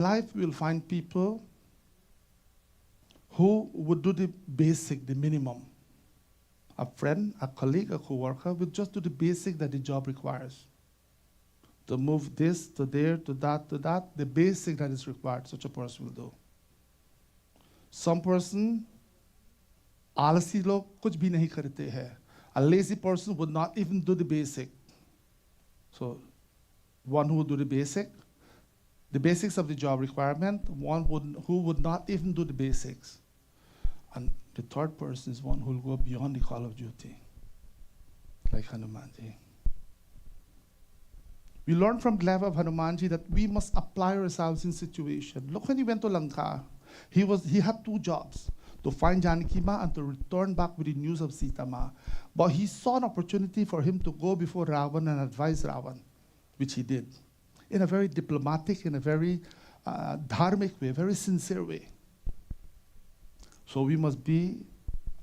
Life we will find people who would do the basic, the minimum. A friend, a colleague, a co-worker will just do the basic that the job requires. To move this, to there, to that, the basic that is required, such a person will do. Some person, आलसी लोग कुछ भी नहीं करते हैं. A lazy person would not even do the basic. So, one who would do the basics of the job requirement, who would not even do the basics. And the third person is one who will go beyond the call of duty, like Hanumanji. We learn from the life of Hanumanji that we must apply ourselves in situation. Look, when he went to Lanka, he had two jobs, to find Janaki Ma and to return back with the news of Sita Ma. But he saw an opportunity for him to go before Ravan and advise Ravan, which he did, in a very diplomatic, in a very dharmic way, very sincere way. So we must be,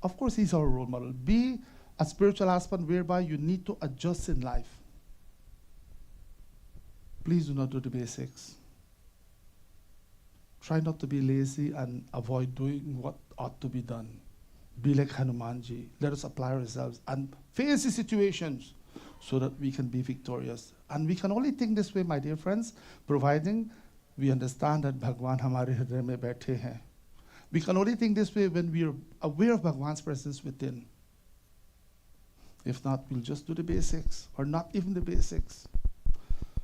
of course he's our role model, be a spiritual husband whereby you need to adjust in life. Please do not do the basics. Try not to be lazy and avoid doing what ought to be done. Be like Hanumanji. Let us apply ourselves and face the situations so that we can be victorious. And we can only think this way, my dear friends, providing we understand that Bhagwan hamare hriday mein baithe hain. We can only think this way when we are aware of Bhagwan's presence within. If not, we'll just do the basics, or not even the basics.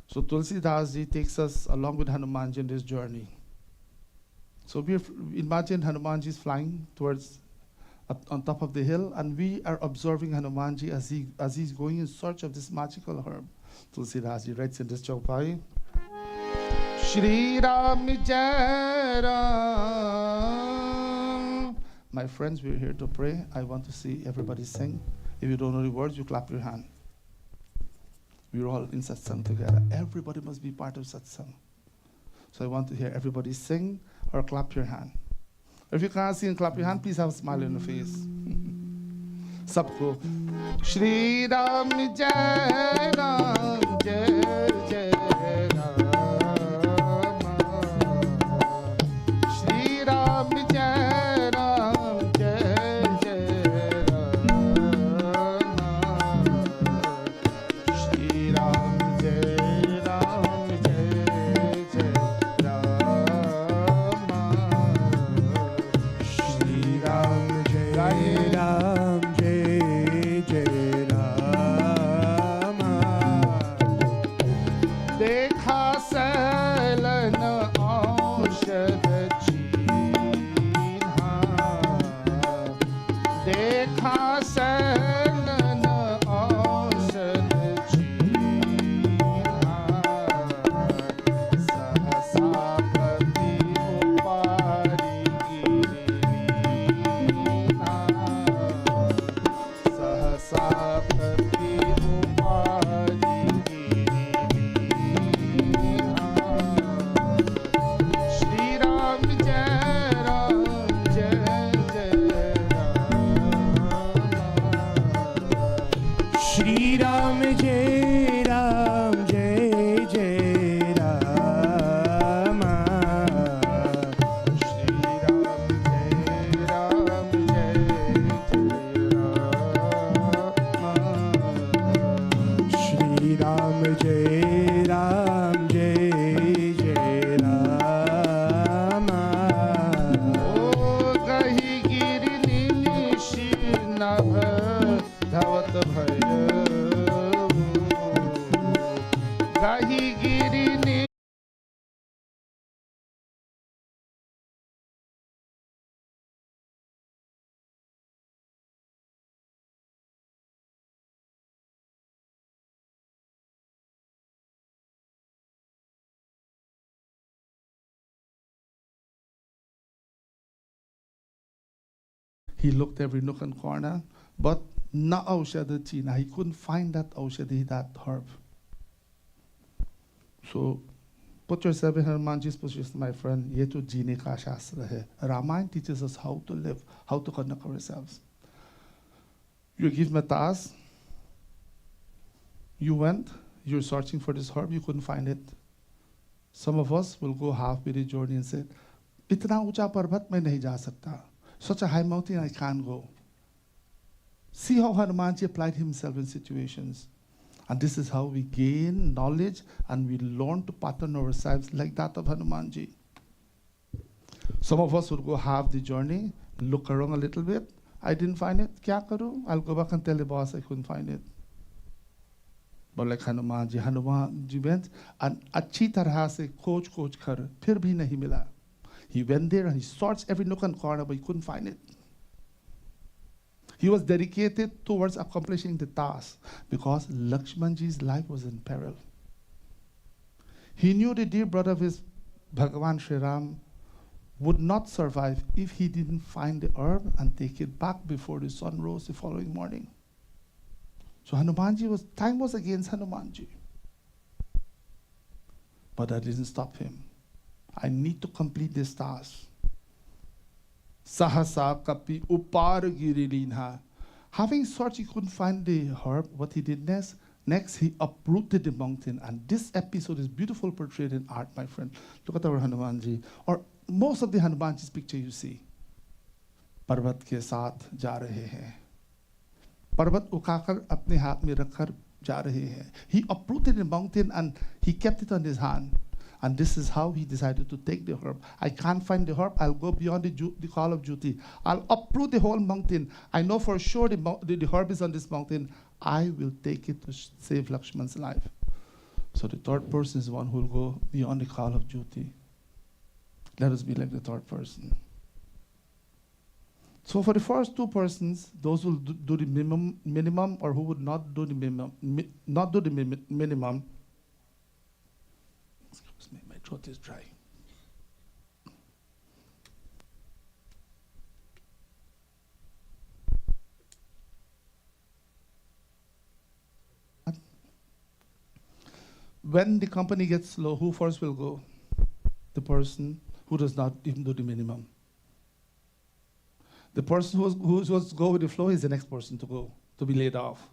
So Tulsi Das ji takes us along with Hanumanji in this journey. So we imagine Hanumanji is flying towards on top of the hill, and we are observing Hanumanji as he's going in search of this magical herb. Tulsi Das ji writes in this chaupai, Shri Ram Jai Ram. My friends, we're here to pray. I want to see everybody sing. If you don't know the words, you clap your hand. We're all in satsang together. Everybody must be part of satsang. So I want to hear everybody sing or clap your hand. If you can't sing and clap your hand, please have a smile on your face. Sabko. Shri Ram Jai Ram Jai Jai Ram. Shri Ram Jai Ram Jai Jai Ram. Shri Ram Jai Ram Jai Jai Ram. Shri Ram Jai Ram Jai Jai Ram. Dekha salan aushad chinha. Dekha salan aushad chinha. Sahasapati upari girilina. Sahasapati upari girilina. Shri Ram Jai Ram Jai Jai Ram. Shri Ram Jai Ram Jai Jai Ram. Shri Ram Jai Ram Jai Jai Ram. Shri Ram Jai Ram Jai Jai Ram. O gahi girini nishinabh dhavat bhayo. Gahi girini. He looked every nook and corner, but na aushadhi china. He couldn't find that aushadhi, that herb. So put yourself in Hanumanji's position, my friend. Ye to jeene ka shastra hai. Ramayana teaches us how to live, how to conduct ourselves. You give me a task. You went, you're searching for this herb, you couldn't find it. Some of us will go halfway the journey and say, इतना ऊंचा पर्वत मैं नहीं जा सकता. Such a high mountain I can't go. See how Hanumanji applied himself in situations. And this is how we gain knowledge and we learn to pattern ourselves like that of Hanumanji. Some of us would go half the journey, look around a little bit. I didn't find it. Kya karu? I'll go back and tell the boss I couldn't find it. But like Hanumanji went and अच्छी तरह से खोज कर फिर भी नहीं मिला. He went there and he searched every nook and corner, but he couldn't find it. He was dedicated towards accomplishing the task because Lakshmanji's life was in peril. He knew the dear brother of his Bhagavan Sri Ram would not survive if he didn't find the herb and take it back before the sun rose the following morning. So time was against Hanumanji. But that didn't stop him. I need to complete this task. Sahasa kapi upar girilinha. Having searched, he couldn't find the herb. What he did next he uprooted the mountain. And this episode is beautifully portrayed in art, my friend. Look at our Hanumanji. Or most of the Hanumanji's picture you see. पर्वत के साथ जा रहे हैं. पर्वत उठाकर अपने हाथ में रखकर जा रहे हैं. He uprooted the mountain and he kept it on his hand. And this is how he decided to take the herb. I can't find the herb. I'll go beyond the call of duty. I'll uproot the whole mountain. I know for sure the herb is on this mountain. I will take it to save Lakshman's life. So the third person is one who will go beyond the call of duty. Let us be like the third person. So for the first two persons, those who will do the minimum or who would not do the minimum. Excuse me, my throat is dry. When the company gets slow, who first will go? The person who does not even do the minimum. The person who's supposed to go with the flow is the next person to go, to be laid off.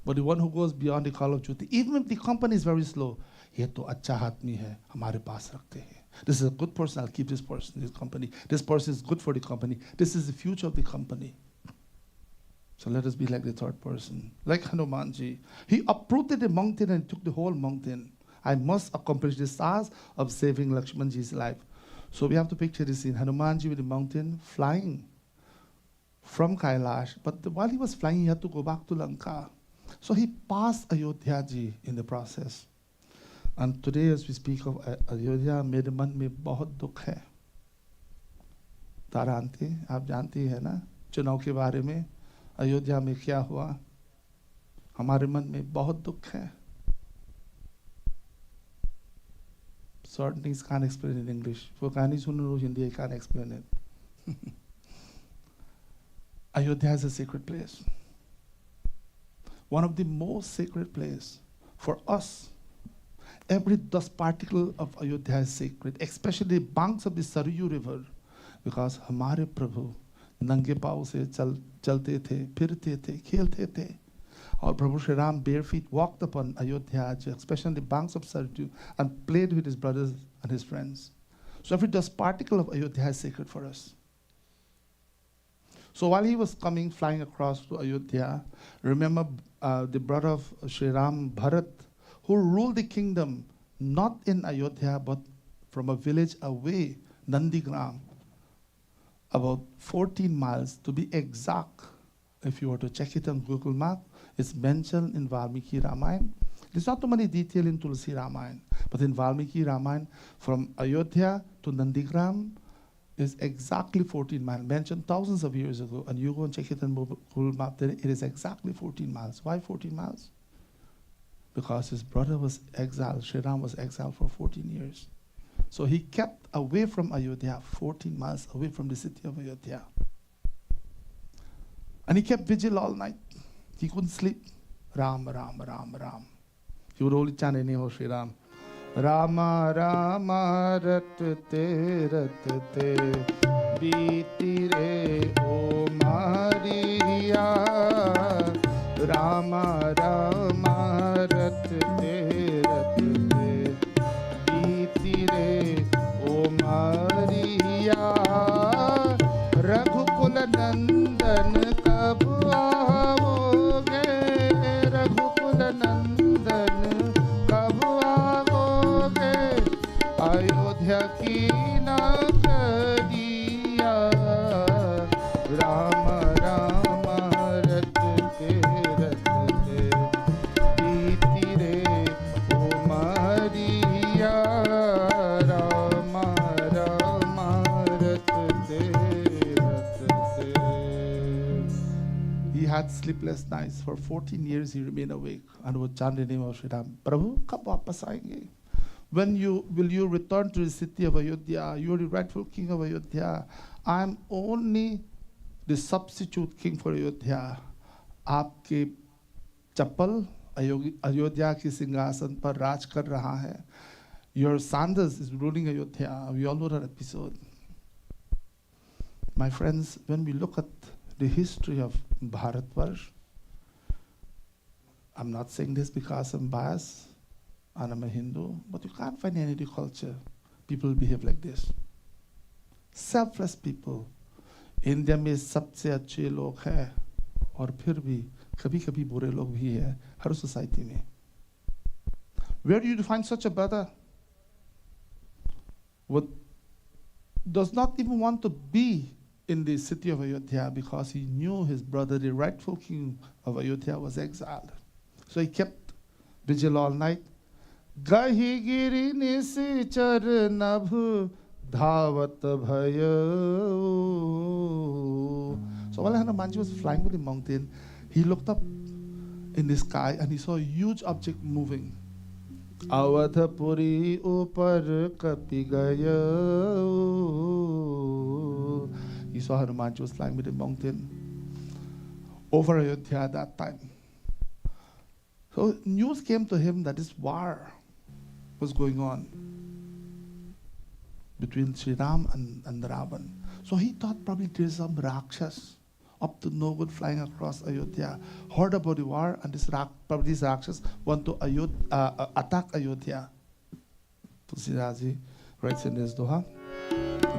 But the one who goes beyond the call of duty, even if the company is very slow, ये तो अच्छा आदमी है, हमारे पास रखते हैं. This is a good person, I'll keep this person in this company. This person is good for the company. This is the future of the company. So let us be like the third person. Like Hanumanji. He uprooted the mountain and took the whole mountain. I must accomplish this task of saving Lakshmanji's life. So we have to picture this scene. Hanumanji with the mountain flying from Kailash. But while he was flying, he had to go back to Lanka. So he passed Ayodhya ji in the process. And today as we speak of Ayodhya, मेरे मन में बहुत दुख है. तारा aunty, आप जानती हैं ना चुनाव के बारे में, अयोध्या में क्या हुआ. हमारे मन में बहुत दुख है. Certain things can't explain in English. For कहानी सुन लो Hindi, I can't explain it. Ayodhya is a sacred place. One of the most sacred places for us. Every dust particle of Ayodhya is sacred, especially the banks of the Saryu river, because हमारे प्रभु नंगे पाँव से चलते थे, फिरते थे, खेलते थे. Our Prabhu Sri Ram bare feet walked upon Ayodhya, especially on the banks of Saryu, and played with his brothers and his friends. So every dust particle of Ayodhya is sacred for us. So while he was flying across to Ayodhya, remember the brother of Sri Ram, Bharat, who ruled the kingdom not in Ayodhya but from a village away, Nandigram, about 14 miles to be exact. If you were to check it on Google Map, it's mentioned in Valmiki Ramayana. There's not too many detail in Tulsi Ramayana, but in Valmiki Ramayana, from Ayodhya to Nandigram is exactly 14 miles, mentioned thousands of years ago, and you go and check it on Google Map, then it is exactly 14 miles. Why 14 miles? Because his brother was exiled, Sri Ram was exiled for 14 years. So he kept away from Ayodhya, 14 miles away from the city of Ayodhya. And he kept vigil all night. He couldn't sleep. Ram, Ram, Ram, Ram. He would only chant anyhow, Sri Ram. Rama, Rama, ratte, ratte, beeti re, o Maria. Rama, Rama, ratte, ratte, beeti Maria रघुकुल नंदन कब आओगे रघुकुल नंदन कब आओगे अयोध्या की नगरिया राम राम रत के बीती रे उमरिया राम राम रत के He had sleepless nights. For 14 years he remained awake and would chant the name of Shri Ram. Prabhu, kab वापस आएंगे? When will you return to the city of Ayodhya? You are the rightful king of Ayodhya. I am only the substitute king for Ayodhya. आपके चप्पल अयोध्या के सिंहासन पर राज कर रहा है. Your Sanders is ruling Ayodhya. We all know that episode. My friends, when we look at the history of Bharatvarsh, I'm not saying this because I'm biased and I'm a Hindu, but you can't find any other culture people behave like this. Selfless people. India में सबसे अच्छे लोग हैं और फिर भी कभी कभी बुरे लोग भी हैं हर सोसाइटी में. Where do you find such a brother who does not even want to be in the city of Ayodhya because he knew his brother, the rightful king of Ayodhya, was exiled. So he kept vigil all night. Gahi giri nisichar nabh dhavat bhayo. So while Hanumanji was flying with the mountain, he looked up in the sky and he saw a huge object moving. Avadhapuri upar kapi gayo. He saw Hanumanji was flying with the mountain over Ayodhya at that time. So news came to him that this war was going on between Sri Ram and Ravan. So he thought probably there's some Rakshas up to no good flying across Ayodhya, heard about the war, and probably these Rakshas want to attack Ayodhya. Tulsidaji writes in this Doha,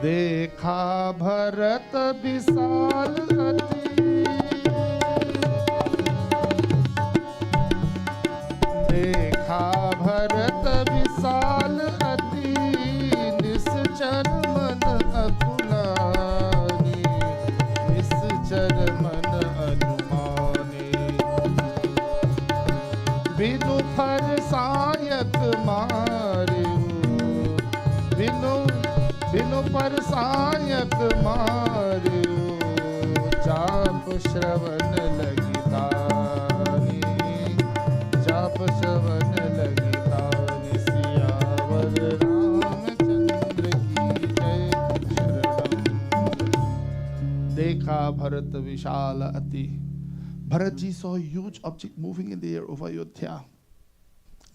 देखा भरत विशाल अति देखा भरत विशाल अति निश्चर मन अकुलानी निश्चर मन अनुमानी बिनु फर सायक Mario बिनु पर सायक Mario जाप श्रवण लगी तानी जाप श्रवण लगी तानी सियावर रामचंद्र की जय शरणम. देखा भरत विशाल अति. Bharat ji saw a huge object moving in the air over Ayodhya.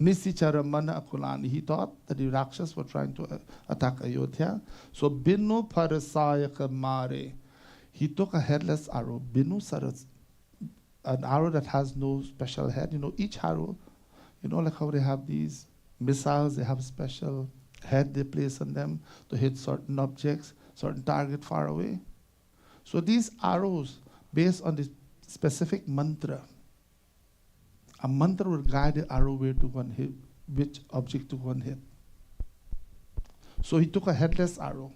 Nisichara mana akulani. He thought that the Rakshas were trying to attack Ayodhya. So Binu parasayaka mare. He took a headless arrow. Binu saras, an arrow that has no special head. You know, each arrow, you know, like how they have these missiles, they have a special head they place on them to hit certain objects, certain target far away. So these arrows, based on this specific mantra, a mantra will guide the arrow where to go and hit, which object to go and hit. So he took a headless arrow.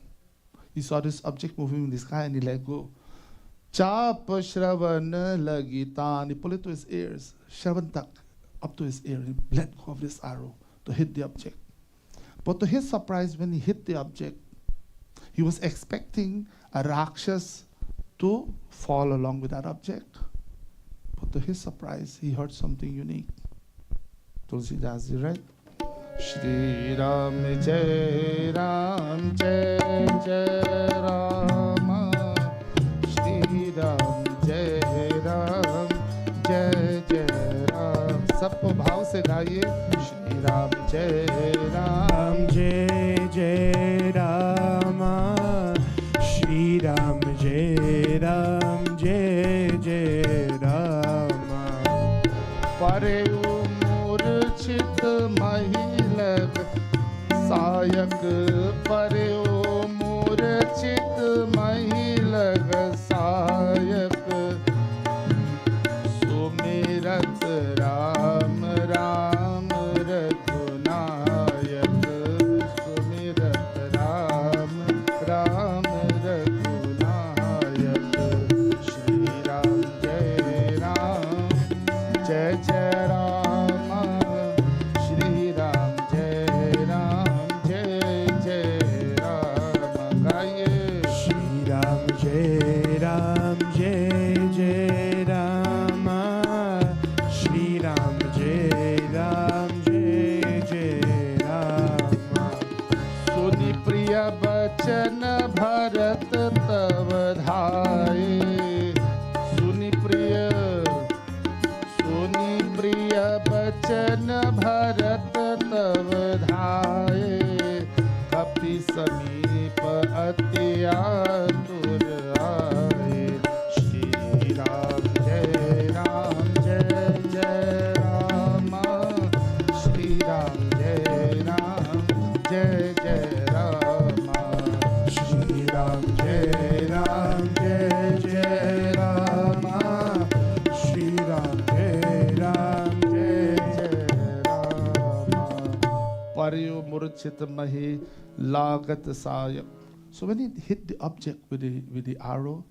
He saw this object moving in the sky and he let go. Chap Shravana Lagita, and he pulled it to his ears. Shravantak, up to his ear. He let go of this arrow to hit the object. But to his surprise, when he hit the object, he was expecting a Rakshas to fall along with that object. But to his surprise, he heard something unique. Tulsidas, right? Shri Ram Jai Ram Jai Jai Rama. Shri Ram Jai Ram Jai Jai Ram. सबको भाव से गाइए. Shri Ram Jai Ram Jai Jai Rama. Shri Ram Jai Ram Jai Jai Rama. परे मूर्छित महिलक सायक परे बचन भरत तव धाये सुनि प्रिय बचन भरत तव धाये कपि समीप अति आतुर आए श्री राम जय राम श्री राम जय राम श्री राम जय Ram Shri Ram Jai Ram Jai Paryo murchit mahi lagat sayak. So when he hit the object with the arrow,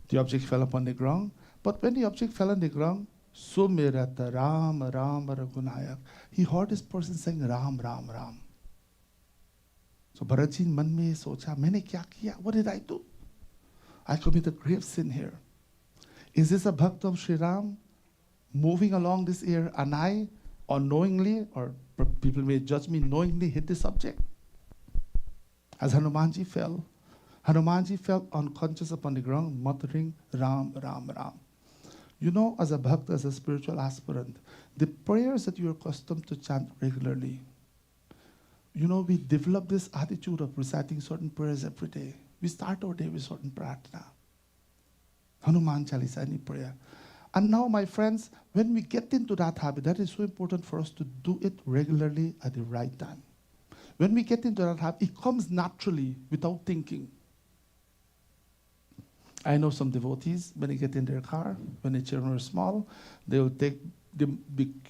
the object fell upon the ground. But when the object fell on the ground, Sumirata Ram Ram Raghunayak, he heard this person saying Ram Ram Ram. So Bharatji man mein socha, maine kya kiya? What did I do? I committed grave sin here. Is this a bhakt of Sri Ram moving along this air and I unknowingly, or people may judge me, knowingly hit the subject? As Hanumanji fell unconscious upon the ground, muttering Ram, Ram, Ram. You know, as a bhakt, as a spiritual aspirant, the prayers that you are accustomed to chant regularly, you know, we develop this attitude of reciting certain prayers every day. We start our day with certain prarthana. Hanuman Chalisa, any prayer. And now, my friends, when we get into that habit, that is so important for us to do it regularly at the right time. When we get into that habit, it comes naturally without thinking. I know some devotees, when they get in their car, when the children are small, they will take the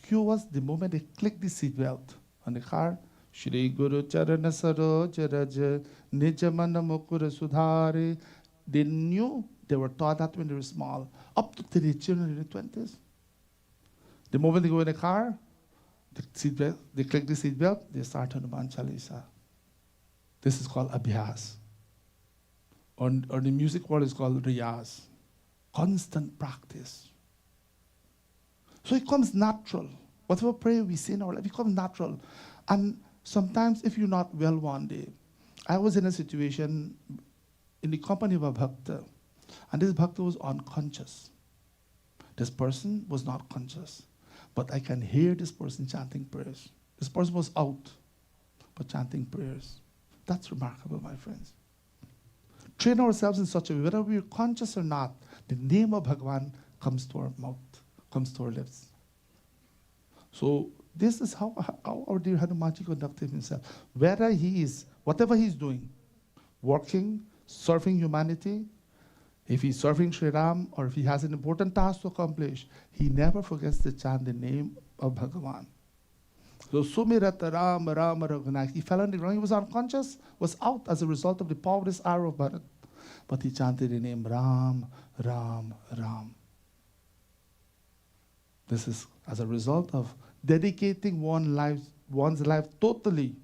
cue was the moment they click the seat belt on the car. Shri Guru Charana Saroj Raja Nijamana Mukura Sudhare. They knew, they were taught that when they were small, up to the children in their 20s. The moment they go in the car, they click the seat belt, they start Hanuman Chalisa. This is called Abhyas. Or the music world is called Riyaz. Constant practice. So it comes natural. Whatever prayer we say in our life, it comes natural. And sometimes if you're not well one day, I was in a situation in the company of a bhakta, and this bhakta was unconscious. This person was not conscious, but I can hear this person chanting prayers. This person was out, but chanting prayers. That's remarkable, my friends. Train ourselves in such a way, whether we're conscious or not, the name of Bhagavan comes to our mouth, comes to our lips. So this is how our dear Hanumanji conducted himself. Whether he is, whatever he's doing, working, serving humanity, if he's serving Sri Ram, or if he has an important task to accomplish, he never forgets to chant the name of Bhagavan. So Sumirata Ram Ram Raghunayak. He fell on the ground, he was unconscious, was out as a result of the power of this arrow of Bharat. But he chanted the name Ram, Ram, Ram. This is as a result of dedicating one's life totally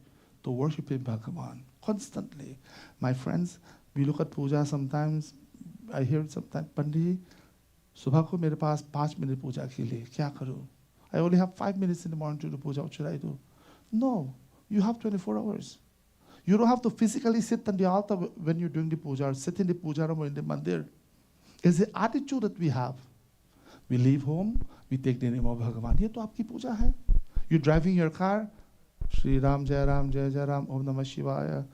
to worshiping Bhagavan, constantly. My friends, we look at puja sometimes, I hear it sometimes, Pandit, सुबह को मेरे पास 5 minute पूजा के लिए क्या करूं? I only have 5 minutes in the morning to do puja. What should I do? No, you have 24 hours. You don't have to physically sit on the altar when you're doing the puja, or sit in the puja room or in the mandir. It's the attitude that we have. We leave home, we take the name of Bhagavan. ये तो आपकी पूजा है. You're driving your car, Shri Ram Jai Ram Jai Jai Ram Om Namah Shivaya.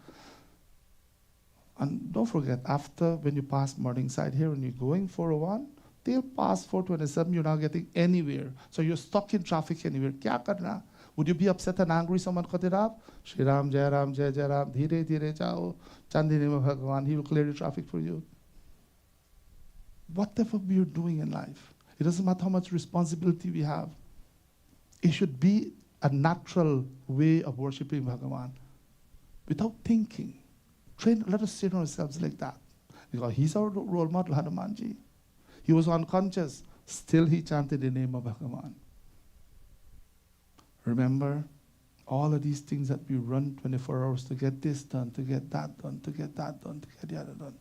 And don't forget, after when you pass Morningside here and you're going 401, till past 427, you're not getting anywhere. So you're stuck in traffic anywhere. Kya karna? Would you be upset and angry someone cut it up? Shri Ram Jai Ram Jai Jai Ram, Dhire Dhire Jao, chant the name of Bhagavan, he will clear the traffic for you. Whatever we are doing in life, it doesn't matter how much responsibility we have. It should be a natural way of worshiping Bhagavan without thinking. Let us train ourselves like that. Because he's our role model, Hanumanji. He was unconscious. Still he chanted the name of Bhagavan. Remember, all of these things that we run 24 hours to get this done, to get that done, to get that done, to get the other done.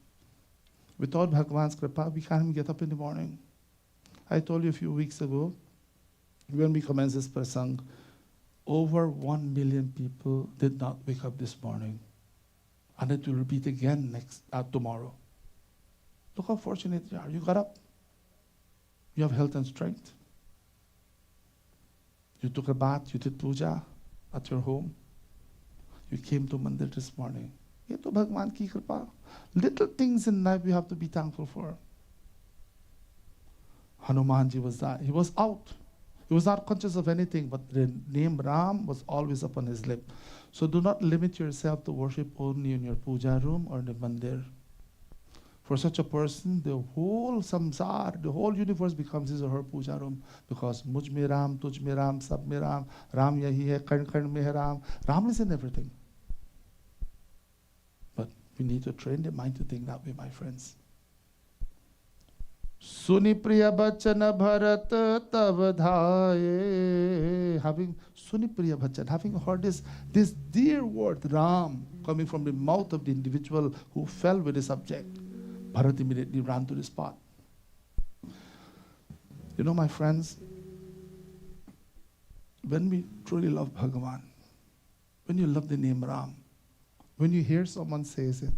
Without Bhagavan's kripa, we can't even get up in the morning. I told you a few weeks ago, when we commenced this prasang, over 1 million people did not wake up this morning. and it will repeat again tomorrow. Look how fortunate you are. You got up. You have health and strength. You took a bath. You did puja at your home. You came to mandir this morning. Ye to Bhagwan ki kripa. Little things in life we have to be thankful for. Hanumanji was that. He was out. He was not conscious of anything, but the name Ram was always upon his lip. So do not limit yourself to worship only in your puja room or in the mandir. For such a person, the whole samsar, the whole universe becomes his or her puja room, because mujh mein Ram, tuj mein Ram, sab mein Ram, Ram yahi hai, karn karn mein hai Ram. Ram is in everything. But we need to train the mind to think that way, my friends. Suni priya bachana bharat tab dhaye. Having suni priya bachana, having heard this dear word Ram coming from the mouth of the individual who fell with the subject, Bharat immediately ran to the spot. You know, my friends, when we truly love Bhagavan, when you love the name Ram, when you hear someone says it,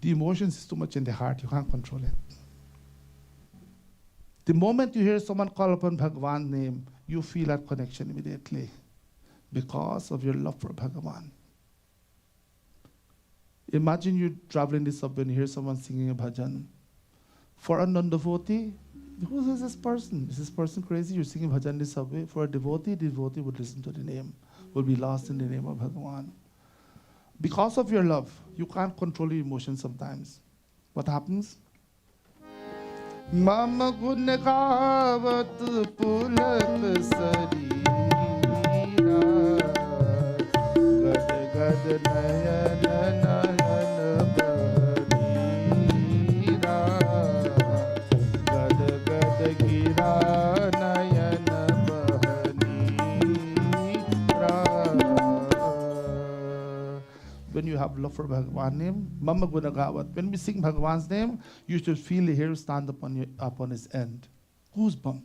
the emotions is too much in the heart, you can't control it. The moment you hear someone call upon Bhagavan's name, you feel that connection immediately because of your love for Bhagavan. Imagine you traveling the subway and you hear someone singing a bhajan. For a non-devotee, who is this person? Is this person crazy? You're singing bhajan in the subway. For a devotee, the devotee would listen to the name, will be lost in the name of Bhagavan. Because of your love, you can't control your emotions sometimes. What happens? Mama gun gavat pulat sarira, gad gad nayan nayan bharira, gad gad gira nayan bharira. When you have love for Bhagavan's name, Mama Guna Gavat. When we sing Bhagavan's name, you should feel the hair stand upon his end. Goosebump.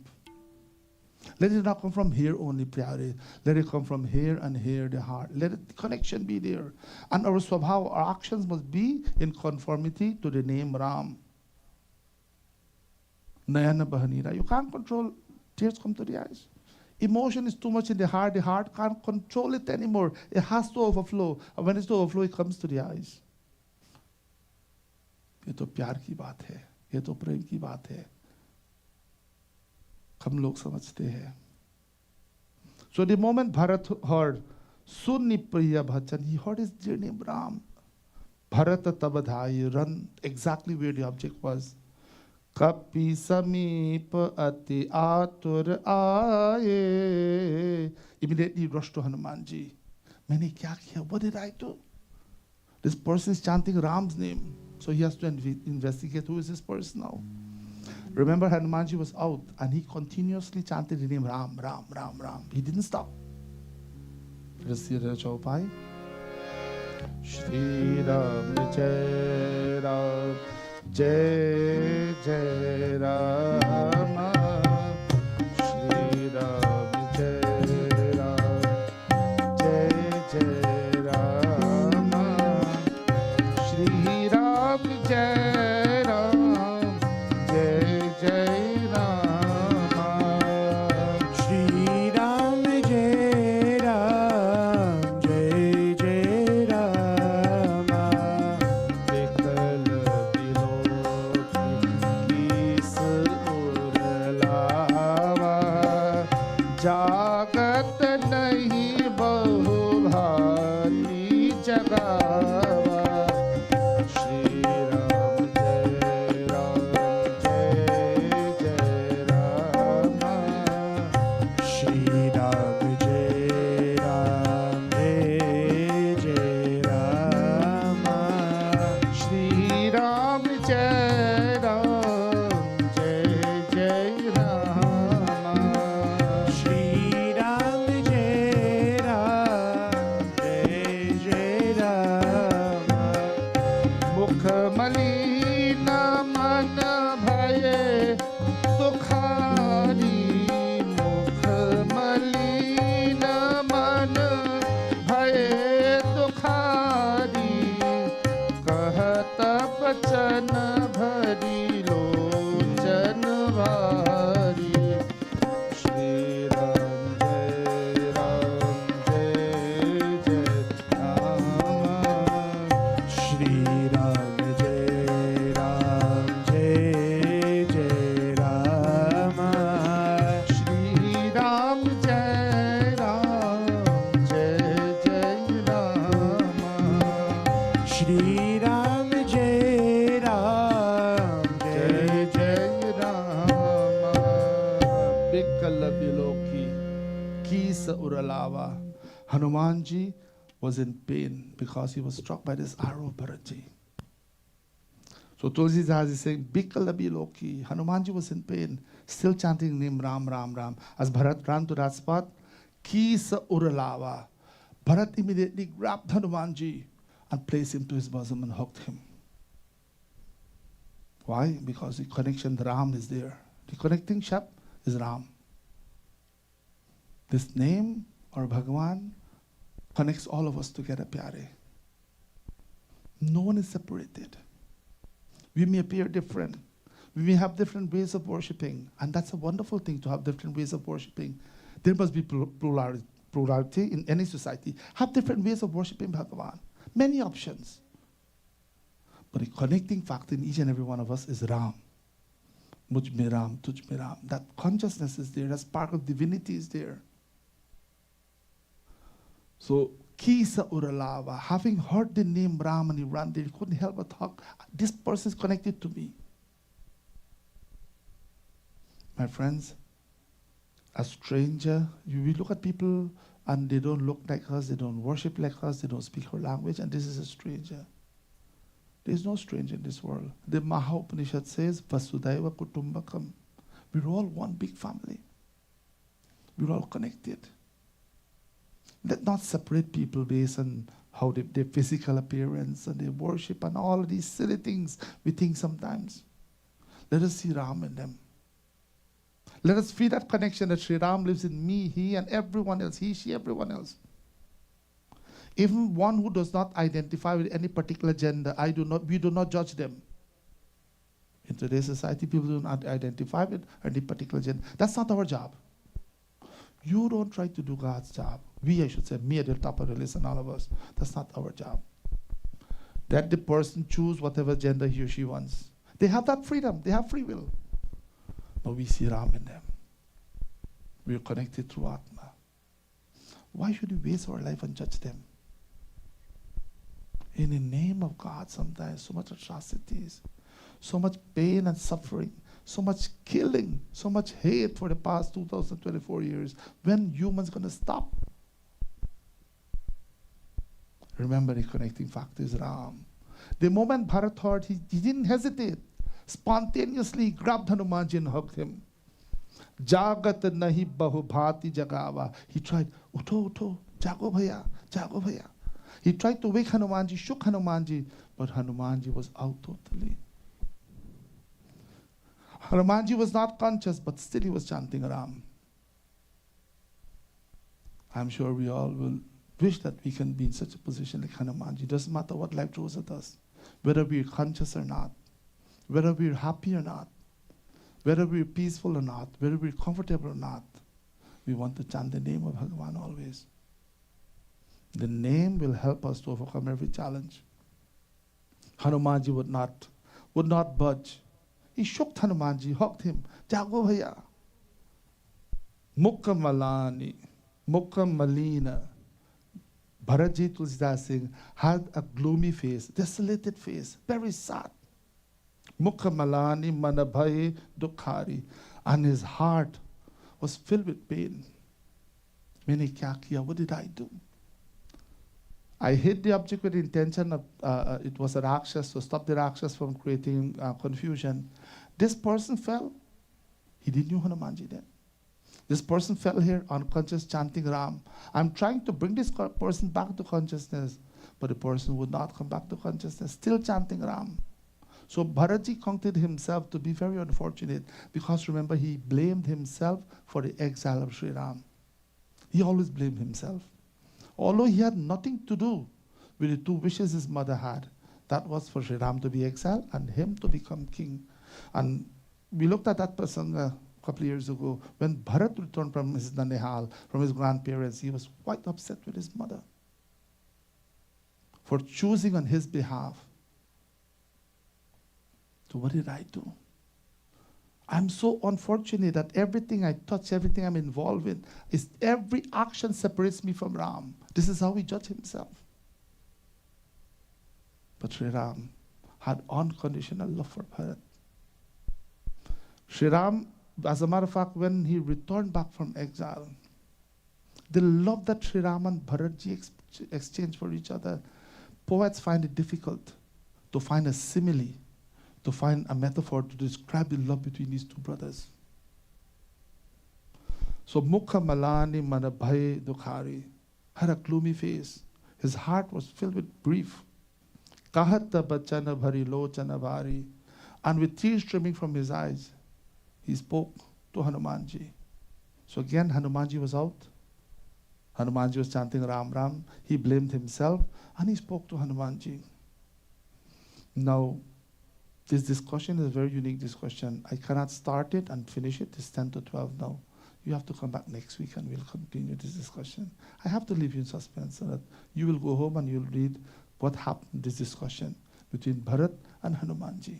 Let it not come from here only, Pyare. Let it come from here and here, the heart. Let the connection be there. And our swabhav, our actions must be in conformity to the name Ram. Nayana Bahanira. You can't control tears come to the eyes. Emotion is too much in the heart can't control it anymore. It has to overflow. And when it's to overflow, it comes to the eyes. ये तो प्यार की बात है, ये तो प्रेम की बात है. हम लोग समझते हैं. So the moment Bharat heard Sunni Priya Bhajan, he heard his dear name Ram. Bharat tabadhai, run exactly where the object was. Kapi samip ati atur aaye. Immediately rushed to Hanumanji. Maine kya kiya? What did I do? This person is chanting Ram's name. So he has to investigate who is this person now. Remember, Hanumanji was out and he continuously chanted the name Ram, Ram, Ram, Ram. He didn't stop. Let us see the Chaupai. Shri Ram Jai Ram. Jai Jai Rama, Shri Ram Jai Ram, Jai Jai Rama, Shri Ram Jai Ram, Jai Jai Rama, Shri Ram Jai Ram, Jai Jai Rama. Dekal जागत नहीं बहु भांति जगावा. श्री राम जय जय Ram. Shri Ram Jai Ram, Jai Jai Rama. Shri Ram जय राम जय जय Ram. Shri Ram Jai Ram, Jai Jai Rama. Shri Ram Jai Ram Jai Jai Jai Rama Bikala Biloki Kisa Uralava. Hanumanji was in pain because he was struck by this arrow of Bharatji. So Tulsidas is saying, Bikala Biloki. Hanumanji was in pain, still chanting name Ram, Ram, Ram. As Bharat ran to that spot, Kisa Uralava. Bharat immediately grabbed Hanumanji and placed him to his bosom and hugged him. Why? Because the connection, the Ram is there. The connecting shap is Ram. This name or Bhagavan connects all of us together, pyare. No one is separated. We may appear different. We may have different ways of worshipping, and that's a wonderful thing to have different ways of worshipping. There must be plurality in any society. Have different ways of worshipping Bhagavan. Many options. But the connecting factor in each and every one of us is Ram. Mujh mein Ram, tuj mein Ram. That consciousness is there. That spark of divinity is there. So, Kisa Uralava, having heard the name Ram and he ran there, he couldn't help but talk. This person is connected to me. My friends, a stranger, we look at people and they don't look like us, they don't worship like us, they don't speak our language, and this is a stranger. There's no stranger in this world. The Maha Upanishad says, Vasudhaiva Kutumbakam. We're all one big family. We're all connected. Let's not separate people based on how their physical appearance and their worship and all of these silly things we think sometimes. Let us see Ram in them. Let us feel that connection that Sri Ram lives in me, he and everyone else, he, she, everyone else. Even one who does not identify with any particular gender, we do not judge them. In today's society, people do not identify with any particular gender. That's not our job. You don't try to do God's job. We, I should say, me at the top of the list and all of us. That's not our job. Let the person choose whatever gender he or she wants. They have that freedom. They have free will. But we see Ram in them. We are connected through Atma. Why should we waste our life and judge them? In the name of God, sometimes so much atrocities, so much pain and suffering, so much killing, so much hate for the past 2024 years. When humans going to stop? Remember, the connecting factor is Ram. The moment Bharat heard, he didn't hesitate. Spontaneously grabbed Hanumanji and hugged him. Jagat nahi bahu bhati jagava. He tried, Utho, jago bhaiya. He tried to wake Hanumanji, shook Hanumanji, but Hanumanji was out totally. Hanumanji was not conscious, but still he was chanting Ram. I'm sure we all will wish that we can be in such a position like Hanumanji. Doesn't matter what life throws at us, whether we're conscious or not, whether we're happy or not, whether we're peaceful or not, whether we're comfortable or not, we want to chant the name of Bhagavan always. The name will help us to overcome every challenge. Hanumanji would not budge. He shook Hanumanji, hugged him. Jago bhaiya. Mukha malani, mukha malina. Bharatji Tulsidas Singh had a gloomy face, desolated face, very sad. Mukha malani manabhai dukhari. And his heart was filled with pain. Maine kya kiya? What did I do? I hit the object with the intention of, it was a Rakshas, to stop the Rakshas from creating confusion. This person fell. He didn't know Hanumanji then. This person fell here unconscious chanting Ram. I'm trying to bring this person back to consciousness, but the person would not come back to consciousness, still chanting Ram. So Bharatji counted himself to be very unfortunate because remember he blamed himself for the exile of Sri Ram. He always blamed himself. Although he had nothing to do with the two wishes his mother had. That was for Sri Ram to be exiled and him to become king. And we looked at that person a couple of years ago. When Bharat returned from his Nanehal, from his grandparents, he was quite upset with his mother for choosing on his behalf. So what did I do? I'm so unfortunate that everything I touch, everything I'm involved in, every action separates me from Ram. This is how he judged himself. But Sri Ram had unconditional love for Bharat. Sri Ram, as a matter of fact, when he returned back from exile, the love that Sri Ram and Bharatji exchanged for each other, poets find it difficult to find a simile, to find a metaphor to describe the love between these two brothers. So Mukha Malani Manabhai Dukhari had a gloomy face. His heart was filled with grief. Kahata Bachana Bhari Lochana Bhari. And with tears streaming from his eyes, he spoke to Hanumanji. So again, Hanumanji was out. Hanumanji was chanting Ram Ram. He blamed himself and he spoke to Hanumanji. Now, this discussion is a very unique discussion. I cannot start it and finish it. It's 10 to 12 now. You have to come back next week and we'll continue this discussion. I have to leave you in suspense so that you will go home and you'll read what happened in this discussion between Bharat and Hanumanji.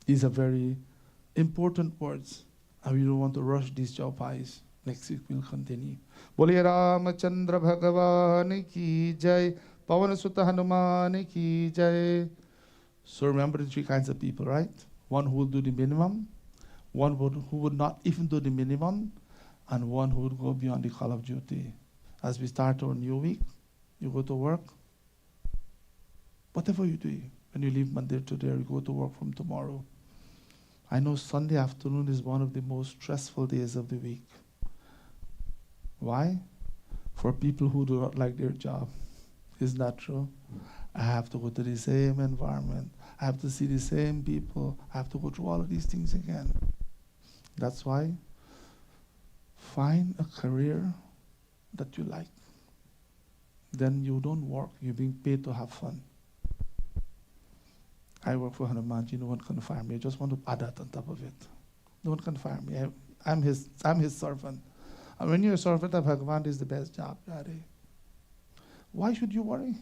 These are very important words, and we don't want to rush these chopais. Next week we'll continue. Bole Ramachandra Bhagavan ki jai, Pavan Sutta Hanuman ki jai. So remember the three kinds of people, right? One who will do the minimum, one who would not even do the minimum, and one who would go beyond the call of duty. As we start our new week, you go to work. Whatever you do, when you leave Mandir today, you go to work from tomorrow. I know Sunday afternoon is one of the most stressful days of the week. Why? For people who do not like their job. Isn't that true? I have to go to the same environment. I have to see the same people. I have to go through all of these things again. That's why find a career that you like. Then you don't work. You're being paid to have fun. I work for Hanumanji. No one can fire me. I just want to add that on top of it. No one can fire me. I'm his servant. And when you're a servant of Bhagavan, this is the best job. Why should you worry?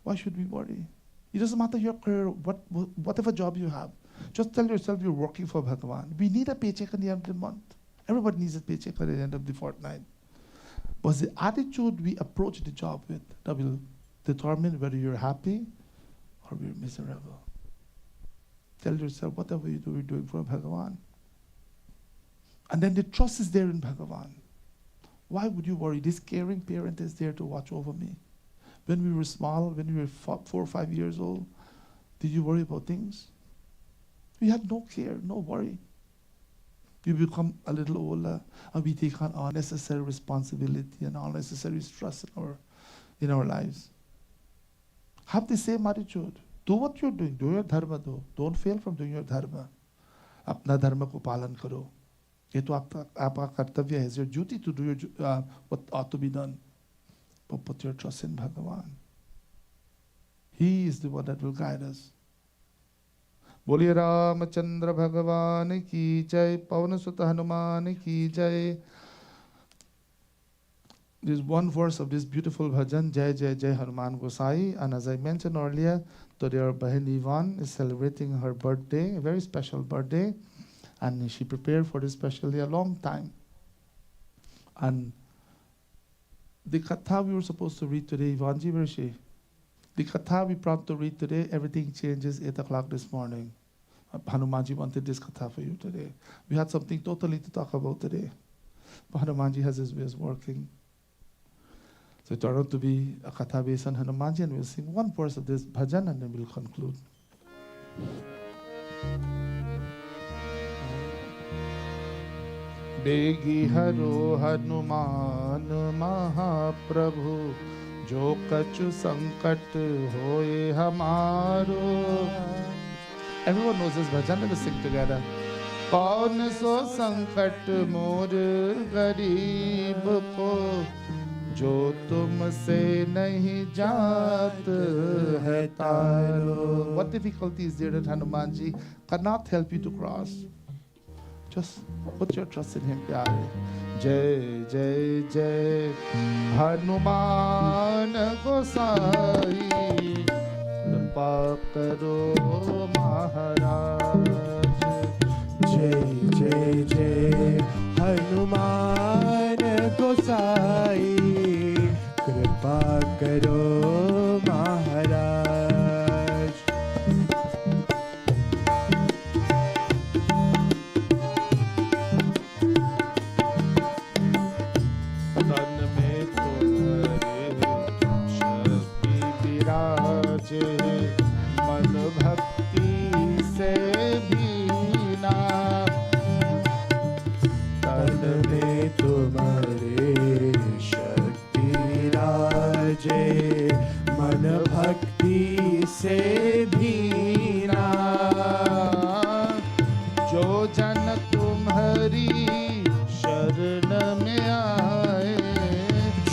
Why should we worry? It doesn't matter your career, whatever job you have. Just tell yourself you're working for Bhagavan. We need a paycheck at the end of the month. Everybody needs a paycheck at the end of the fortnight. But the attitude we approach the job with that will determine whether you're happy or you're miserable. Tell yourself whatever you do, you're doing for Bhagavan. And then the trust is there in Bhagavan. Why would you worry? This caring parent is there to watch over me. When we were small, when we were 4 or 5 years old, did you worry about things? We had no care, no worry. We become a little older and we take on unnecessary responsibility and unnecessary stress in our lives. Have the same attitude. Do what you're doing. Do your dharma do. Don't fail from doing your dharma. Apna dharma ko palan karo. ये तो आपका कर्तव्य है. It's your duty to do what ought to be done. But put your trust in Bhagavan. He is the one that will guide us. बोलिए रामचंद्र भगवान की जय, पवन सुत हनुमान की जय. There's one verse of this beautiful bhajan, Jai Jai Jai Hanuman Gosai, and as I mentioned earlier, today our Bahin Ivan is celebrating her birthday, a very special birthday, and she prepared for this specially a long time. And the Katha we were supposed to read today, Ivanji, where is she? The Katha we planned to read today, everything changes 8 o'clock this morning. Hanumanji wanted this Katha for you today. We had something totally to talk about today. But Hanumanji has his ways working. So it turned out to be a Katha based on Hanumanji, and we'll sing one verse of this bhajan and then we'll conclude. बेगी हरो हनुमान महाप्रभु, जो कछु संकट होए हमारो. Everyone knows this bhajan. Let us sing together. कौन सो संकट मोर गरीब को, जो तुमसे नहीं जात है तारो. What difficulty is there that Hanumanji cannot help you to cross? Just put your trust in him, pyare. Jai Jai Jai Hanuman Gosai, कृपा करो महाराज. जय जय जय हनुमान गोसाई, कृपा करो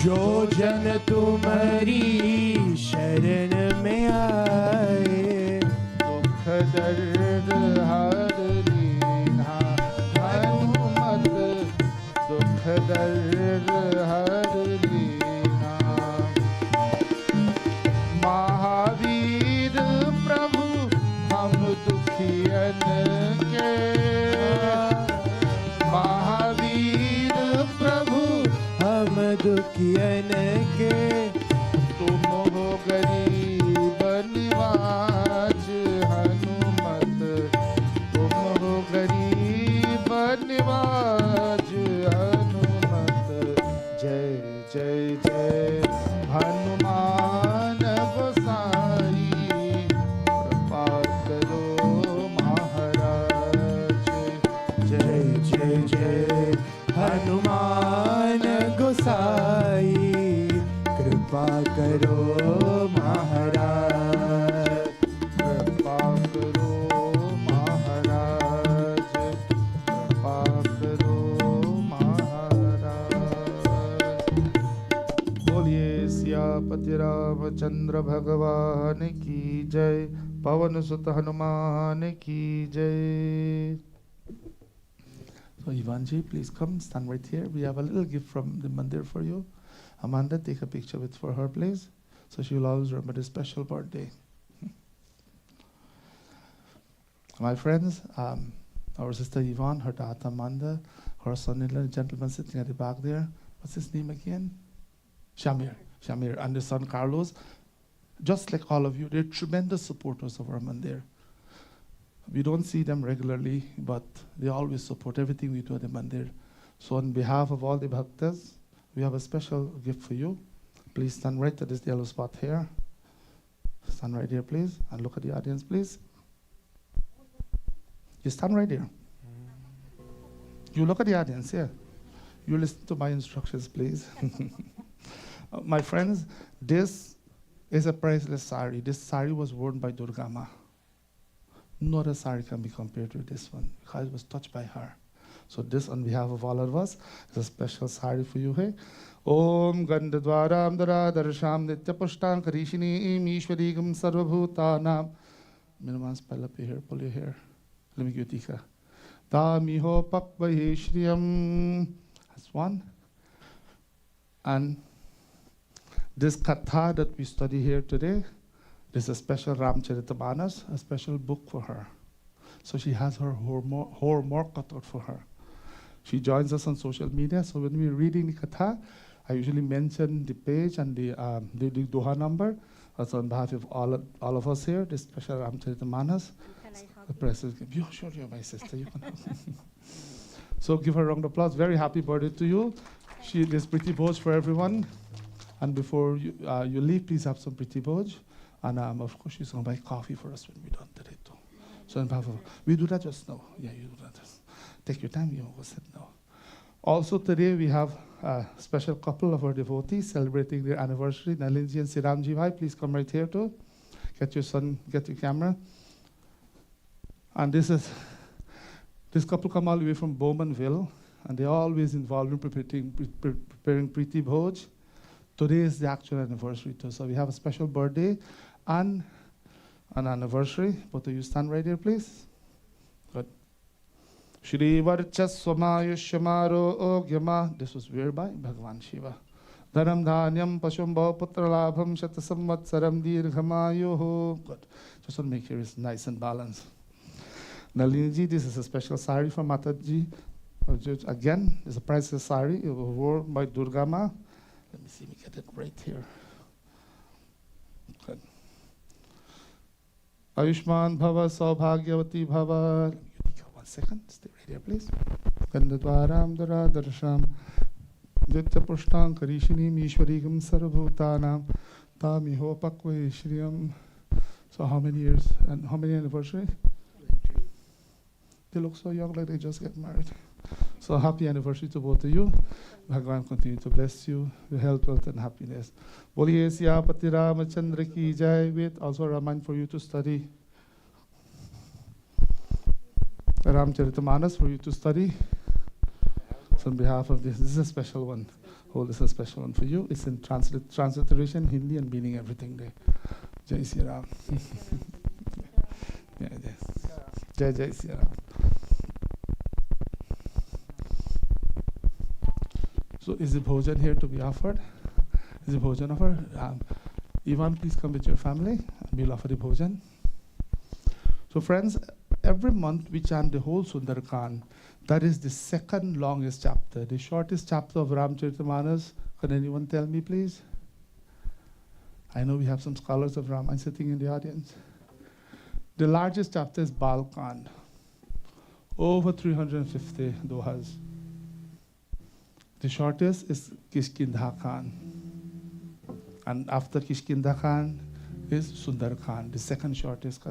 जो जन तुम्हारी शरण में आए, दुख दर्द हर लीना हनुमत, दुख दर्द हर लीना। महावीर प्रभु हम दुखियन के, महावीर प्रभु हम दुखियन के, तुम हो गरीब निवाज हनुमत, तुम हो गरीब निवाज हनुमत। जय जय जय हनुमान गोसाई, कृपा करो महाराज। जय जय जय हनुमान गोसाई, कृपा करो महाराज। कृपा करो महाराज, कृपा करो महाराज। बोलिए सियापति रामचंद्र भगवान की जय, पवन सुत हनुमान की जय। So Ivanji, please come, stand right here. We have a little gift from the mandir for you. Amanda, take a picture with for her, please. So she will always remember this special birthday. My friends, our sister Yvonne, her daughter Amanda, her son-in-law, the gentleman sitting at the back there. What's his name again? Shamir. Shamir. And the son Carlos. Just like all of you, they're tremendous supporters of our mandir. We don't see them regularly, but they always support everything we do at the mandir. So on behalf of all the bhaktas, we have a special gift for you. Please stand right at this yellow spot here. Stand right here, please, and look at the audience, please. You stand right here. You look at the audience here. You listen to my instructions, please. My friends, this is a priceless sari. This sari was worn by Durgama. No other sari can be compared to this one because it was touched by her. So this, on behalf of all of us, is a special sari for you. Hey, Om Gandhadwaram Dara Darsham Nitya Pushtan Karishini Ishwarigam Sarvabhutanam. Minimum spell up your hair, pull your hair. Let me give you tika. Tamiho Pakvaheshriyam. That's one. And this katha that we study here today, this is a special Ramcharitamanas, a special book for her. So she has her homework cut out for her. She joins us on social media, so when we're reading the katha, I usually mention the page and the Doha number. Also on behalf of all of us here, this special Ramcharitamanas. Can I hug The press is, yeah, sure, you're my sister, you can help. So give her a round of applause. Very happy birthday to you. There's pretty boj for everyone. And before you leave, please have some pretty boj. And of course, she's going to buy coffee for us when we're done today too. So on behalf of, we do that just now. Yeah, you do that. Take your time, you go sit now. Also today, we have a special couple of our devotees celebrating their anniversary. Nalinji and Siramji Bhai, please come right here too. Get your son, get your camera. And this couple come all the way from Bowmanville, and they're always involved in preparing Preeti Bhoj. Today is the actual anniversary too, so we have a special birthday and an anniversary. Both of you stand right here, please. Good. Shri Varchaswamayushamaro Ogyama. This was whereby Bhagavan Shiva. Dharam Dhanyam Pashumbo Putralabham Shatasamvatsaram Dirghamayoho. Good. Just want to make sure it's nice and balanced. Nalini, this is a special sari from Mataji. Again, it's a priceless sari. It was worn by Durgama. Let me see, we get it right here. Good. Ayushman Bhava, Saubhagyavati Bhava. Let me take 1 second. Stay right here, please. Gandhadwaram Dara Darsham. Ditya Pushtan Karishini Ishwarigam Sarvabhutanam. Tamiho Pakvaheshriyam. So how many years and how many anniversary? They look so young, like they just get married. So happy anniversary to both of you. Bhagavan continue to bless you with health, wealth, and happiness. Boliye Siyapati Ramachandra ki jai. Wait, also a reminder for you to study Ramcharitamanas for you to study. So on behalf of this is a special one. hold this a special one for you. It's in transliteration, Hindi, and meaning everything there. Jai Sri Ram. Yeah, Jai Jai Sri Ram. So is the bhojan here to be offered? Is the bhojan offered? Ivan, please come with your family and we'll offer the bhojan. So friends, every month we chant the whole Sundarkand. That is the second longest chapter. The shortest chapter of Ramcharitamanas. Can anyone tell me, please? I know we have some scholars of Ramayana sitting in the audience. The largest chapter is Balkand. Over 350 dohas. The shortest is Kishkindha. And after Kishkindha is Sundarkand, the second shortest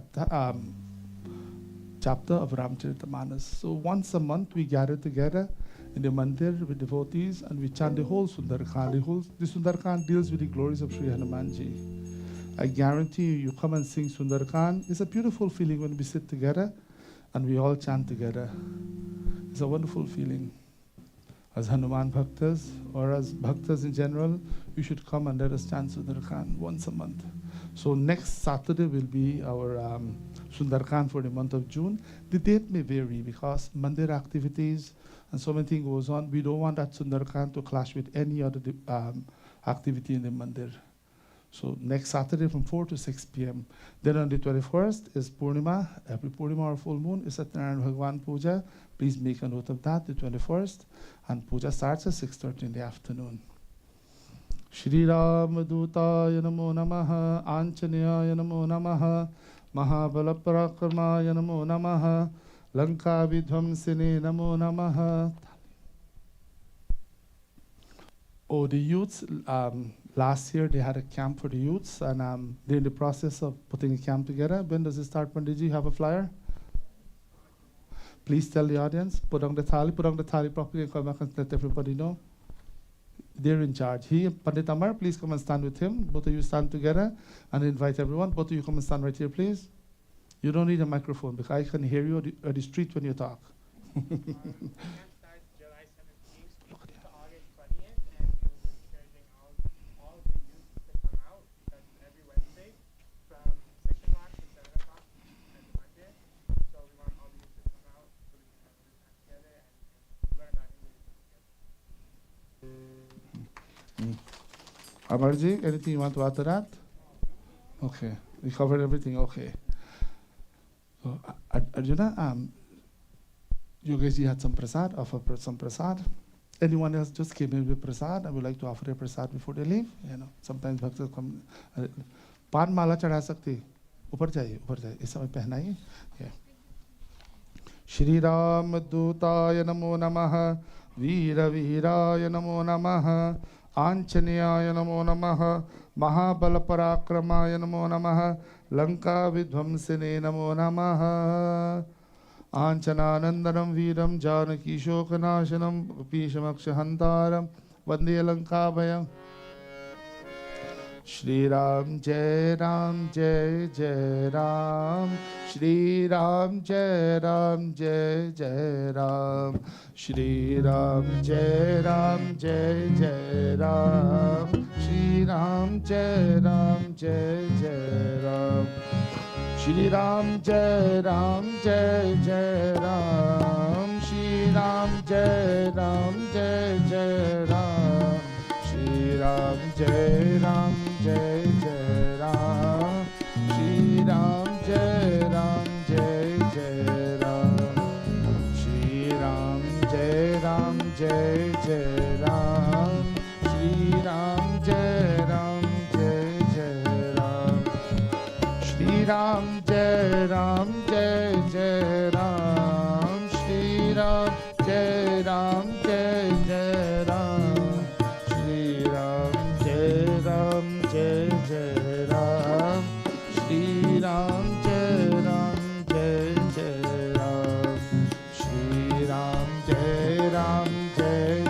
chapter of Ramcharitamanas. So once a month we gather together in the mandir with devotees and we chant the whole Sundarkand. The Sundarkand deals with the glories of Sri Hanumanji. I guarantee you come and sing Sundarkand. It's a beautiful feeling when we sit together and we all chant together. It's a wonderful feeling. As Hanuman Bhaktas or as Bhaktas in general, you should come and let us chant Sundarkand once a month. So next Saturday will be our Sundarkand for the month of June. The date may vary because mandir activities and so many things goes on. We don't want that Sundarkand to clash with any other activity in the mandir. So next Saturday from 4 to 6 p.m. Then on the 21st is Purnima. Every Purnima or full moon is Satyanarayana Bhagwan Puja. Please make a note of that, the 21st. And Puja starts at 6:30 in the afternoon. Shri Ram Dutaya Namo Namaha, Anjaneyaya Namo Namaha, Mahabala Parakramaya Namo Namaha, Lanka Vidhamsine Namo Namaha. Oh, the youths, last year they had a camp for the youths, and they're in the process of putting a camp together. When does it start, Panditji? You have a flyer? Please tell the audience, put on the thali properly and come back and let everybody know. They're in charge. He, Pandit Amar, please come and stand with him. Both of you stand together and invite everyone. Both of you come and stand right here, please. You don't need a microphone because I can hear you at the street when you talk. Amarji, anything you want to add to that? Okay, we covered everything. Okay. So, Arjuna, you guys had some prasad, offer some prasad. Anyone else just came in with prasad? I would like to offer a prasad before they leave. You know, sometimes bhaktas come. Pan mala chढ़ा सकती. ऊपर जाइए. इस समय पहनाइए. Yeah. Shri Ram Dutaya Namo Namaha, Veera Veeraya Namo Namaha, Anjaneyaya Namo Namaha, Mahabala Parakramaya Namo Namaha, Lanka Vidhamsine Namo Namaha, Anjananandanam Veeram Janaki Shokanashanam Pishamakshahantaram Vande Lankabhayam. Shri Ram Jai Ram Jai Jai Ram, Shri Ram Jai Ram Jai Jai Ram, Shri Ram Jai Ram Jai Jai Ram, Shri Ram Jai Ram Jai Jai Ram, Shri Ram Jai Ram Jai Jai Ram, Shri Ram Jai Ram Jai Jai Ram, Shri Ram Jai Ram Jai Jai Ram, Shri Ram Jai Ram Jai Jai Ram, Shri Ram Jai Ram Jai Jai Ram, Shri Ram Jai Ram Jai Jai Ram, Shri Ram Jai Ram Jai Jai Ram, Shri Ram Jai Ram Jai Jai Ram, Shri Ram Jai Ram Jai Jai Ram, Shri Ram Jai Ram Jai Jai Ram, Shri Ram Jai Ram Jai Jai Ram, Shri Ram Jai Ram Jai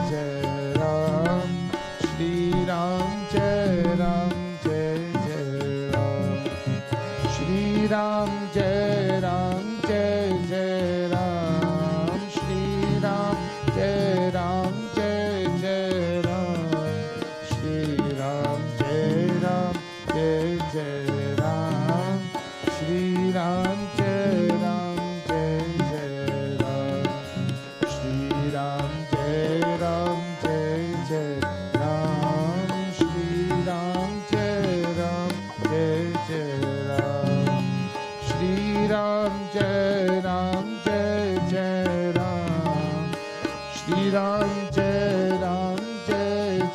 Jai Ram, Shri Ram Jai Ram Jai Jai Ram, Shri Ram Jai Ram Jai Jai Ram,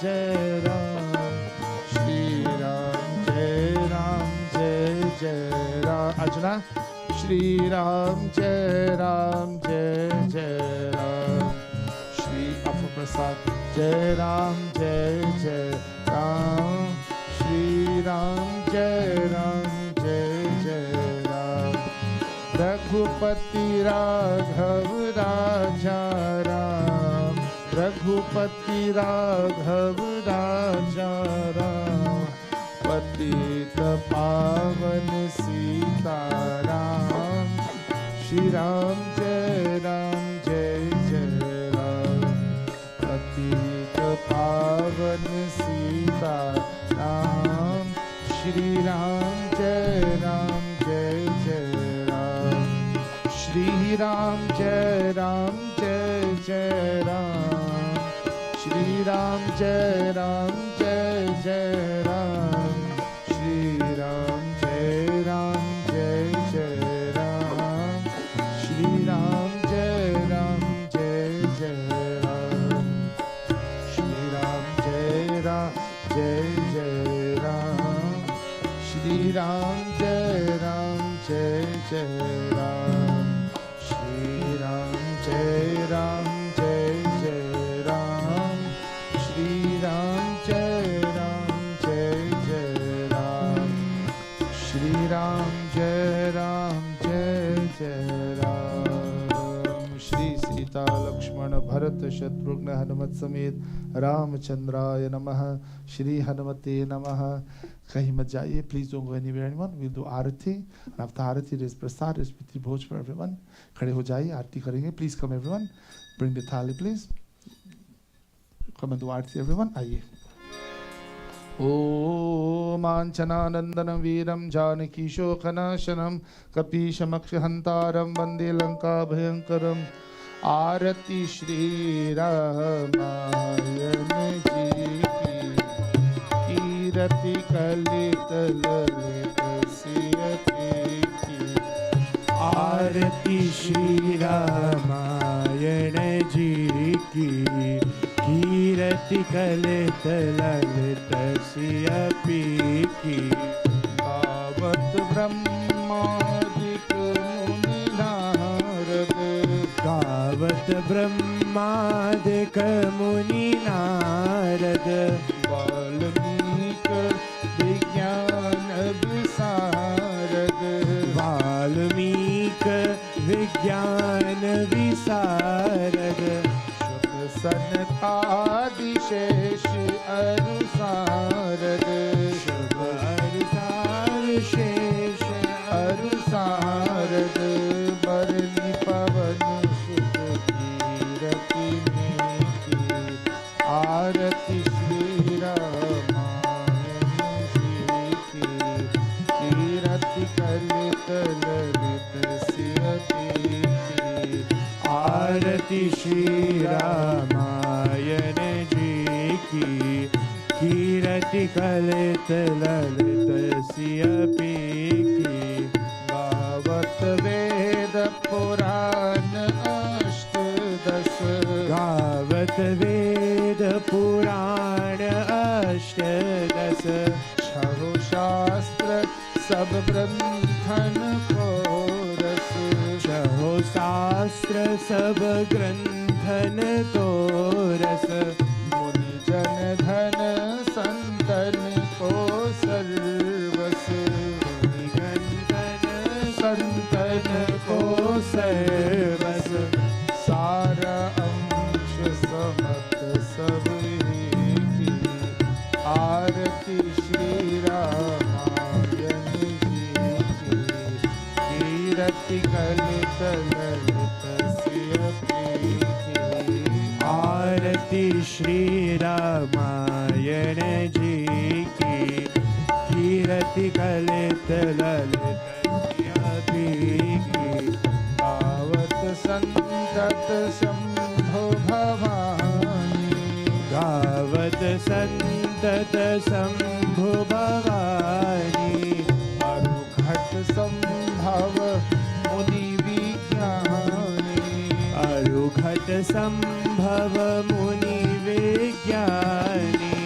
जय राम श्री राम जय राम अर्जुना श्री राम जय Ram Shri of प्रसाद जय राम श्री राम जय राम रघुपति राघव राजा राम रघुपति राघव राजा राम पतित पावन सीताराम श्री राम जय राम पतित पावन सीताराम श्री राम जय राम श्री राम जय राम श्री राम जय राम श्री राम जय राम श्री राम जय राम श्री राम जय राम श्री राम जय राम श्री राम जय राम श्री राम जय राम श्री राम जय राम श्री सीता लक्ष्मण भरत शत्रुघ्न हनुमत समेत रामचंद्राय नमः श्री हनुमते नमः कहीं मत जाइए please don't go anywhere anyone will do aarti and after aarti there is prasad is pitru bhoj for everyone खड़े हो जाइए आरती करेंगे please come everyone bring the thali please come and do aarti everyone आइए ओम आंचनानंदनं वीरं जानकी शोकनाशनं कपीशमक्षहन्तारं वन्दे लंका भयंकरम् आरती श्री रामायण जी की कीरति कलित ललित सियति की आरती श्री रामायण जी की कीरति कलित ललित सियपि की गावत ब्रह्मादिक मुनि नारद गावत ब्रह्मादिक मुनि नारद वाल्मीक विज्ञान विशारद वाल्मीक विज्ञान विशारद सनकादिशेष अरुसारद शुभ अरुसार शेष अरुसारद बरनी पवन सुत कीरति में की आरती श्री रामायण जी की कीरति कलित ललित सियति की आरती श्री रामायण जी की कीरति कलित ललित सियपि की गावत वेद पुराण अष्टदश गावत वेद पुराण अष्टदश छहो शास्त्र सब ग्रंथन को रस छहो शास्त्र सब ग्रंथन तो रस मुनि जन धन संतन को सर्वस मुनि जन धन संतन को सर्वस सारा अंश समत सब की आरती श्री रामायण जी की कीरति कलित ललित सियपि की आरती श्री रामायण जी की कीरति कलित ललित सियपि की गावत संतत शंभो भवानी गावत संतत शंभो भवानी अरुघट संभव मुनि विज्ञानी अरुघट संभव मुनि विज्ञानी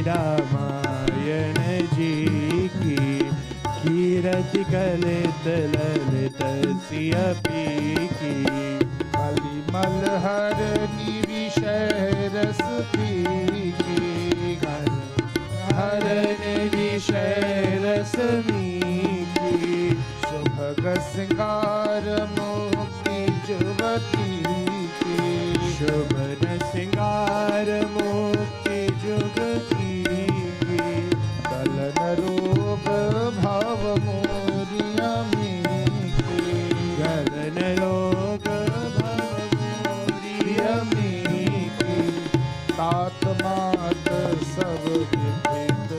रामायण जी की कीरति कलित ललित सियपी की कलिमल हरनि विषय रस पी की हरनि विषय रस की शुभग सिंगार मुक्ति जुगती की शुभन सिंगार मुक्ति जुगती की कलन रोग भाव मोरिया में की गगन लोक भवमोरिया में की तात मात सब विभित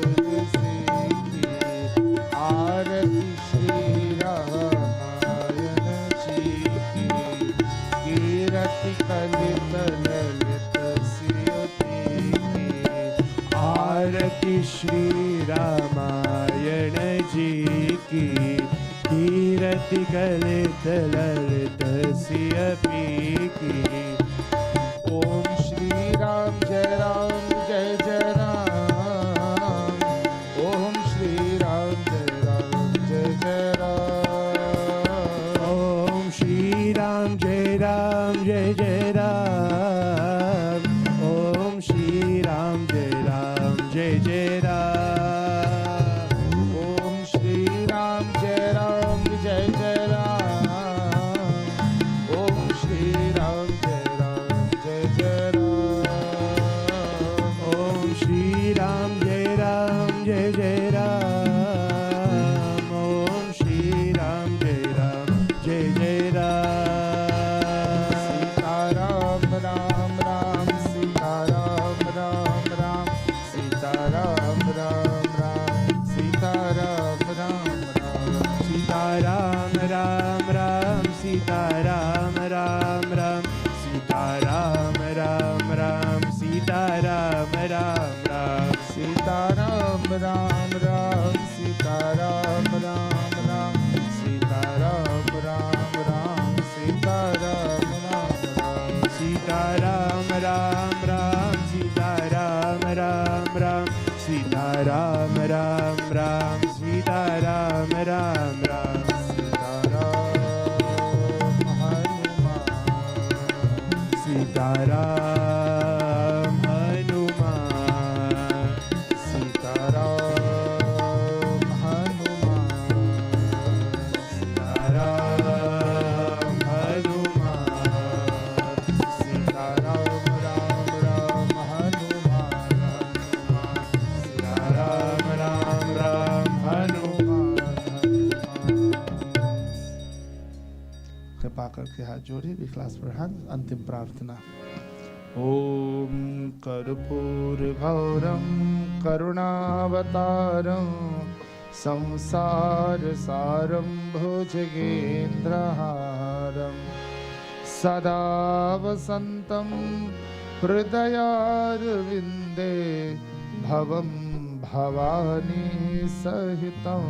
से की आरती श्री रामायण जी की कीरति कलित ललित सियती की आरती श्री रामायण जी की कीरति कलित ललित सियपी की ओम श्री राम जय जय राम ओम श्री राम जय जय राम ओम श्री राम जय जय राम ओम श्री राम जय जय राम ओम श्री राम जय जय राम ओम श्री राम जय जय राम ओम श्री राम जय जय राम ओम श्री राम जय जय राम सीताराम राम राम सीताराम राम राम सीताराम राम राम सीताराम राम राम सीताराम राम राम सीताराम राम राम सीताराम राम राम सीताराम राम राम सीताराम राम राम सीताराम राम राम सीताराम राम राम सीताराम राम राम सीताराम राम राम सीताराम राम राम सीताराम राम राम सीताराम राम राम सीताराम हनुमान सीताराम हनुमान सीताराम हनुमान सीताराम राम राम हनुमान सीताराम राम राम हनुमान कृपा करके हाथ जोड़िए विकलास पर हाथ अंतिम प्रार्थना ओम कर्पूर गौरम करुणावतारम संसार सारम भुजगेन्द्रहारम सदा वसन्तं हृदयारविन्दे भवं भवानी सहितं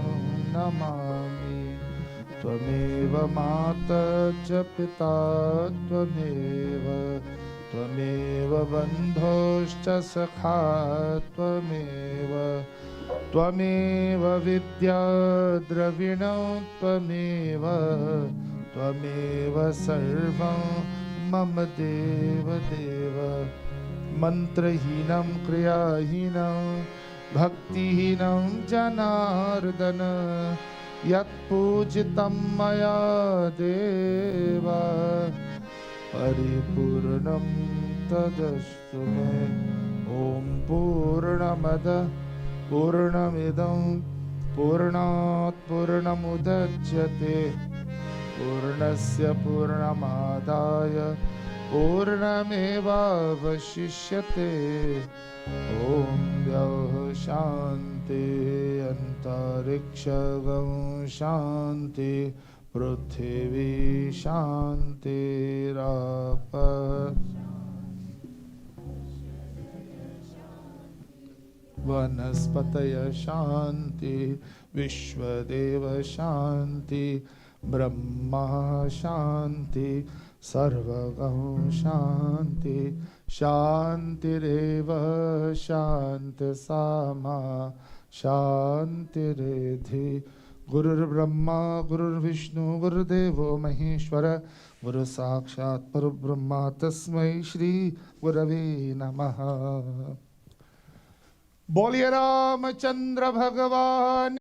नमामि त्वमेव माता च पिता त्वमेव बन्धोश्च सखा त्वमेव विद्या द्रविणो त्वमेव सर्वं मम देव मन्त्रहीनं क्रियाहीनं भक्तिहीनं जनार्दन यत्पूजितं मया देव परिपूर्णं तदस्तु मे ॐ पूर्णमद पूर्णमिदं पूर्णात् पूर्णमुदच्यते पूर्णस्य पूर्णमादाय पूर्णमेवावशिष्यते ॐ द्यौः शान्ति अन्तरिक्षगं शान्ति पृथिवी शान्तिराप वनस्पतय शान्ति विश्वदेव शान्ति ब्रह्मा शान्ति सर्वगं शान्ति शान्तिरेव शान्तिसामा शान्तिरेधि गुरुर्ब्रह्मा गुरुर्विष्णु गुरुदेवो महेश्वर गुरु साक्षात् परब्रह्म तस्मै श्री गुरवे नमः। बोलिए रामचंद्र भगवान